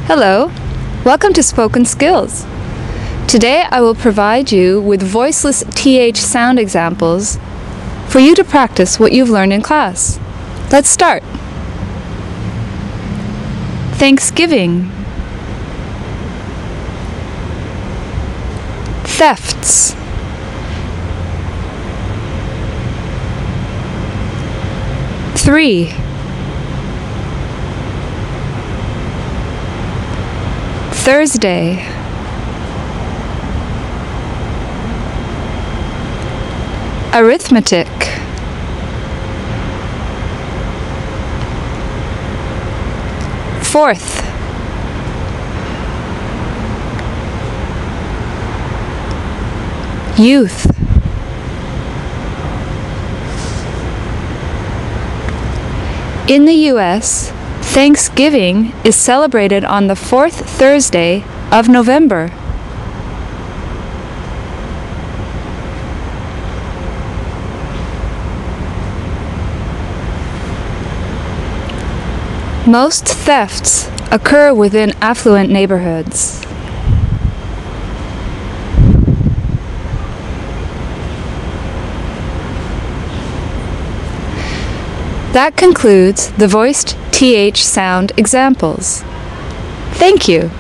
Hello, welcome to Spoken Skills. Today I will provide you with voiceless TH sound examples for you to practice what you've learned in class. Let's start. Thanksgiving, thefts, three, Thursday, arithmetic, fourth, youth, in the U.S., Thanksgiving is celebrated on the fourth Thursday of November. Most thefts occur within affluent neighborhoods. That concludes the voiced TH sound examples. Thank you.